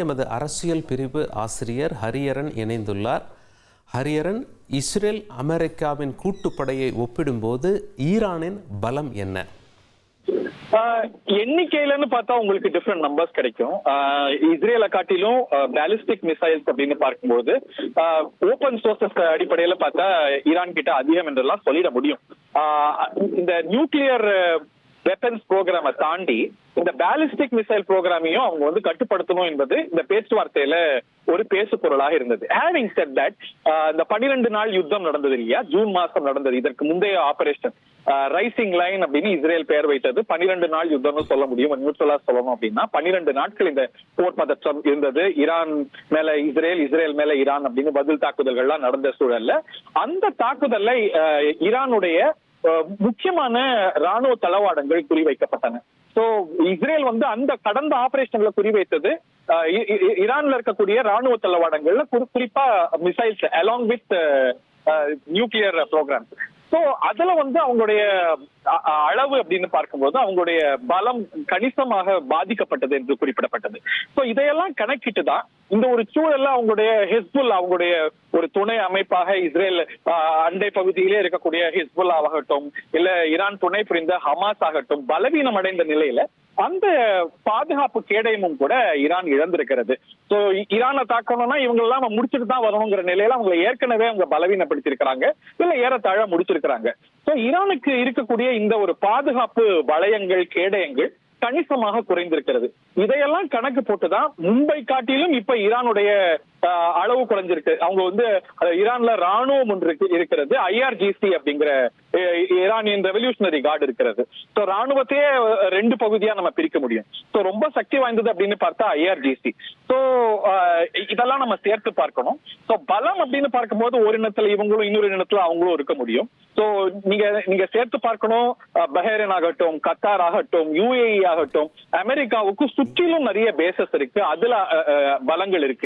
எமது அரசியல் பிரிவு ஆசிரியர் ஹரியரன் இணைந்துள்ளார். ஹரியரன், இஸ்ரேல் அமெரிக்காவின் கூட்டுப்படையை ஒப்பிடும்போது ஈரானின் பலம் என்ன? எண்ணிக்கையிலன்னு பார்த்தா உங்களுக்கு டிஃப்ரெண்ட் நம்பர்ஸ் கிடைக்கும். இஸ்ரேலை காட்டிலும் பேலிஸ்டிக் மிசைல்ஸ் அப்படின்னு பார்க்கும்போது ஓபன் சோர்சஸ் அடிப்படையில பார்த்தா ஈரான் கிட்ட அதிகம் என்றெல்லாம் சொல்லிட முடியும். இந்த நியூக்ளியர் வெப்பன்ஸ் ப்ரோக்ராமை தாண்டி இந்த பேலிஸ்டிக் மிசைல் ப்ரோக்ராமையும் அவங்க கட்டுப்படுத்தணும் என்பது இந்த பேச்சுவார்த்தையில ஒரு பேசு பொருளாக இருந்தது. ஹேவிங் செட் தட், இந்த 12 நாள் யுத்தம் நடந்தது இல்லையா, ஜூன் மாசம் நடந்தது. இதற்கு முந்தைய ஆபரேஷன் ரைசிங் லைன் அப்படின்னு இஸ்ரேல் பெயர் வைத்தது. 12 நாள் யுத்தம்னு சொல்ல முடியும். நியூட்ரலா சொல்லணும் அப்படின்னா 12 நாட்கள் இந்த போர் பதற்றம் இருந்தது. ஈரான் மேல இஸ்ரேல், இஸ்ரேல் மேல ஈரான் அப்படின்னு பதில் தாக்குதல்கள்லாம் நடந்த சூழல்ல அந்த தாக்குதலை ஈரானுடைய முக்கியமான ராணுவ தளவாடங்கள் குறிவைக்கப்பட்டன. சோ இஸ்ரேல் அந்த கடந்த ஆபரேஷன்ல குறிவைத்தது ஈரான்ல இருக்கக்கூடிய ராணுவ தளவாடங்கள்ல குறிப்பா missiles along with nuclear programmes. So அதுல அவங்களுடைய அளவு அப்படின்னு பார்க்கும்போது அவங்களுடைய பலம் கணிசமாக பாதிக்கப்பட்டது என்று குறிப்பிடப்பட்டது. சோ இதையெல்லாம் கணக்கிட்டுதான் இந்த ஒரு சூழல்ல அவங்களுடைய ஹிஸ்புல்லா, அவங்களுடைய ஒரு துணை அமைப்பாக இஸ்ரேல் அண்டை பகுதியிலே இருக்கக்கூடிய ஹிஸ்புல்லா ஆகட்டும், இல்ல ஈரான் துணை புரிந்த ஹமாஸ் ஆகட்டும், பலவீனம் அடைந்த நிலையில அந்த பாதுகாப்பு கேடயமும் கூட ஈரான் இழந்திருக்கிறது. சோ ஈரானை தாக்கணும்னா இவங்க எல்லாம் முடிச்சுட்டு தான் வரணுங்கிற நிலையில அவங்க ஏற்கனவே அவங்க பலவீனப்படுத்திருக்கிறாங்க, இல்ல ஏறத்தாழ முடிச்சிருக்கிறாங்க. சோ ஈரானுக்கு இருக்கக்கூடிய இந்த ஒரு பாதுகாப்பு வளையங்கள், கேடயங்கள் கணிசமாக குறைந்திருக்கிறது. இதையெல்லாம் கணக்கு போட்டுதான் மும்பை காட்டிலும் இப்ப ஈரானுடைய அளவு குறைஞ்சிருக்கு. அவங்க ஈரான்ல ராணுவம் ஒன்று இருக்கிறது, ஐஆர்ஜிசி அப்படிங்கிற ஈரானியன் ரெவல்யூஷனரி கார்டு இருக்கிறது. சோ ராணுவத்தையே 2 பகுதியா நம்ம பிரிக்க முடியும். சோ ரொம்ப சக்தி வாய்ந்தது அப்படின்னு பார்த்தா ஐஆர்ஜிசி. சோ இதெல்லாம் நம்ம சேர்த்து பார்க்கணும். சோ பலம் அப்படின்னு பார்க்கும்போது ஒரு இனத்துல இவங்களும் இன்னொரு இனத்துல அவங்களும் இருக்க முடியும். சோ நீங்க சேர்த்து பார்க்கணும். பஹ்ரைன் ஆகட்டும், கத்தார் ஆகட்டும், யுஏஇ ஆகட்டும், அமெரிக்காவுக்கு சுற்றிலும் நிறைய பேசஸ் இருக்கு, அதுல பலங்கள் இருக்கு.